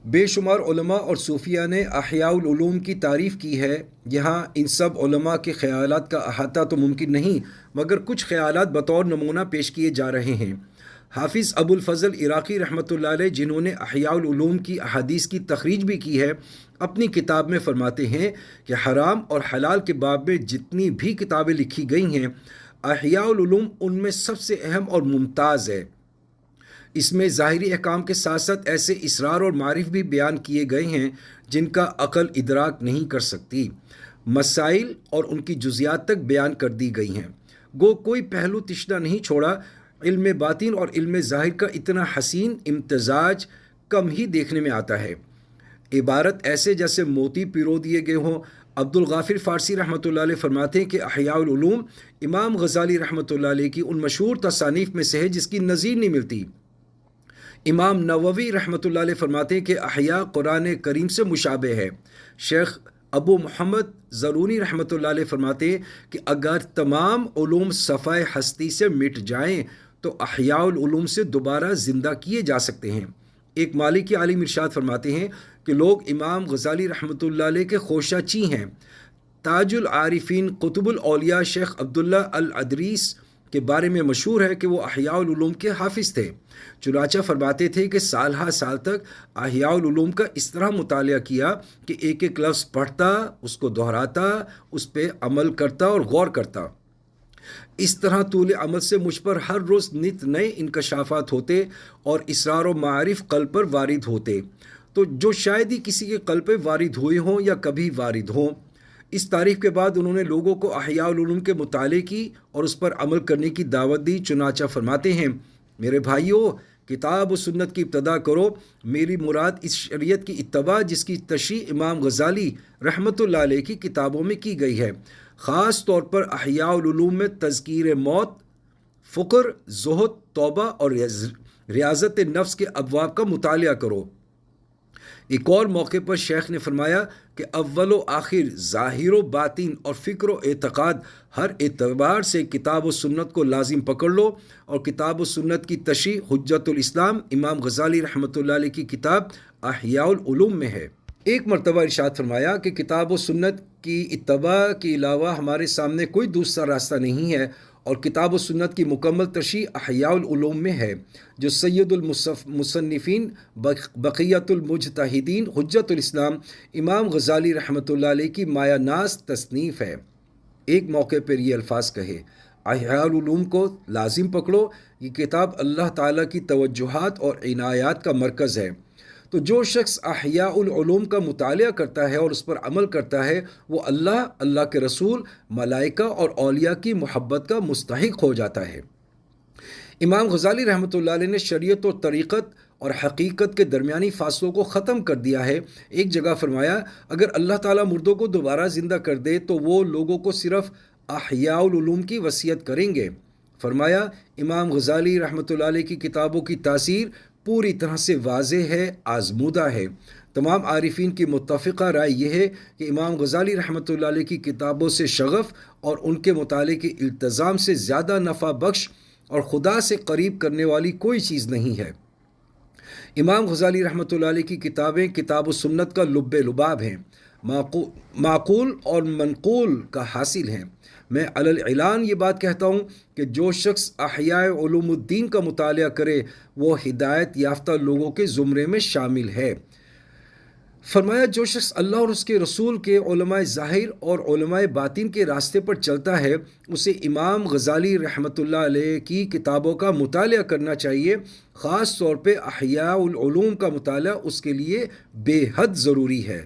بے شمار علماء اور صوفیہ نے احیاء العلوم کی تعریف کی ہے۔ یہاں ان سب علماء کے خیالات کا احاطہ تو ممکن نہیں، مگر کچھ خیالات بطور نمونہ پیش کیے جا رہے ہیں۔ حافظ ابو الفضل عراقی رحمۃ اللہ علیہ، جنہوں نے احیاء العلوم کی احادیث کی تخریج بھی کی ہے، اپنی کتاب میں فرماتے ہیں کہ حرام اور حلال کے باب میں جتنی بھی کتابیں لکھی گئی ہیں، احیاء العلوم ان میں سب سے اہم اور ممتاز ہے۔ اس میں ظاہری احکام کے ساتھ ساتھ ایسے اسرار اور معارف بھی بیان کیے گئے ہیں جن کا عقل ادراک نہیں کر سکتی۔ مسائل اور ان کی جزیات تک بیان کر دی گئی ہیں۔ گو کوئی پہلو تشنا نہیں چھوڑا۔ علم باطن اور علم ظاہر کا اتنا حسین امتزاج کم ہی دیکھنے میں آتا ہے۔ عبارت ایسے جیسے موتی پیرو دیے گئے ہوں۔ عبد الغافر فارسی رحمۃ اللہ علیہ فرماتے ہیں کہ احیاء العلوم امام غزالی رحمۃ اللہ علیہ کی ان مشہور تصانیف میں سے ہے جس کی نظیر نہیں ملتی۔ امام نووی رحمۃ اللہ علیہ فرماتے ہیں کہ احیاء قرآن کریم سے مشابہ ہے۔ شیخ ابو محمد زرونی رحمۃ اللہ علیہ فرماتے ہیں کہ اگر تمام علوم صفحہ ہستی سے مٹ جائیں تو احیاء العلوم سے دوبارہ زندہ کیے جا سکتے ہیں۔ ایک مالکی عالم ارشاد فرماتے ہیں کہ لوگ امام غزالی رحمۃ اللہ علیہ کے خوشہ چی ہیں۔ تاج العارفین قطب الاولیاء شیخ عبداللہ العدریس کے بارے میں مشہور ہے کہ وہ احیاء العلوم کے حافظ تھے۔ چنانچہ فرماتے تھے کہ سال ہا سال تک احیاء العلوم کا اس طرح مطالعہ کیا کہ ایک ایک لفظ پڑھتا، اس کو دہراتا، اس پہ عمل کرتا اور غور کرتا۔ اس طرح طول عمل سے مجھ پر ہر روز نت نئے انکشافات ہوتے اور اسرار و معارف قلب پر وارد ہوتے، تو جو شاید ہی کسی کے قلب پہ وارد ہوئے ہوں یا کبھی وارد ہوں۔ اس تعریف کے بعد انہوں نے لوگوں کو احیاء العلوم کے مطالعے کی اور اس پر عمل کرنے کی دعوت دی۔ چنانچہ فرماتے ہیں، میرے بھائیوں، کتاب و سنت کی ابتدا کرو۔ میری مراد اس شریعت کی اتباع جس کی تشریح امام غزالی رحمۃ اللہ علیہ کی کتابوں میں کی گئی ہے۔ خاص طور پر احیاء العلوم میں تذکیر موت، فقر، زہد، توبہ اور ریاضت نفس کے ابواب کا مطالعہ کرو۔ ایک اور موقع پر شیخ نے فرمایا کہ اول و آخر، ظاہر و باطن اور فکر و اعتقاد، ہر اعتبار سے کتاب و سنت کو لازم پکڑ لو، اور کتاب و سنت کی تشریح حجت الاسلام امام غزالی رحمۃ اللہ علیہ کی کتاب احیاء العلوم میں ہے۔ ایک مرتبہ ارشاد فرمایا کہ کتاب و سنت کی اتباع کے علاوہ ہمارے سامنے کوئی دوسرا راستہ نہیں ہے، اور کتاب و سنت کی مکمل تشریح احیاء العلوم میں ہے، جو سید المصنفین بقیت المجتہدین حجت الاسلام امام غزالی رحمۃ اللہ علیہ کی مایہ ناز تصنیف ہے۔ ایک موقع پر یہ الفاظ کہے، احیاء العلوم کو لازم پکڑو۔ یہ کتاب اللہ تعالیٰ کی توجہات اور عنایات کا مرکز ہے۔ تو جو شخص احیاء العلوم کا مطالعہ کرتا ہے اور اس پر عمل کرتا ہے، وہ اللہ، اللہ کے رسول، ملائکہ اور اولیاء کی محبت کا مستحق ہو جاتا ہے۔ امام غزالی رحمۃ اللہ علیہ نے شریعت اور طریقت اور حقیقت کے درمیانی فاصلوں کو ختم کر دیا ہے۔ ایک جگہ فرمایا، اگر اللہ تعالیٰ مردوں کو دوبارہ زندہ کر دے تو وہ لوگوں کو صرف احیاء العلوم کی وصیت کریں گے۔ فرمایا، امام غزالی رحمۃ اللہ علیہ کی کتابوں کی تاثیر پوری طرح سے واضح ہے، آزمودہ ہے۔ تمام عارفین کی متفقہ رائے یہ ہے کہ امام غزالی رحمۃ اللہ علیہ کی کتابوں سے شغف اور ان کے مطالعے کے التزام سے زیادہ نفع بخش اور خدا سے قریب کرنے والی کوئی چیز نہیں ہے۔ امام غزالی رحمۃ اللہ علیہ کی کتابیں کتاب و سنت کا لب لباب ہیں، معقول اور منقول کا حاصل ہیں۔ میں علی الاعلان یہ بات کہتا ہوں کہ جو شخص احیاء علوم الدین کا مطالعہ کرے وہ ہدایت یافتہ لوگوں کے زمرے میں شامل ہے۔ فرمایا، جو شخص اللہ اور اس کے رسول کے علماء ظاہر اور علماء باطن کے راستے پر چلتا ہے، اسے امام غزالی رحمۃ اللہ علیہ کی کتابوں کا مطالعہ کرنا چاہیے۔ خاص طور پہ احیاء العلوم کا مطالعہ اس کے لیے بے حد ضروری ہے۔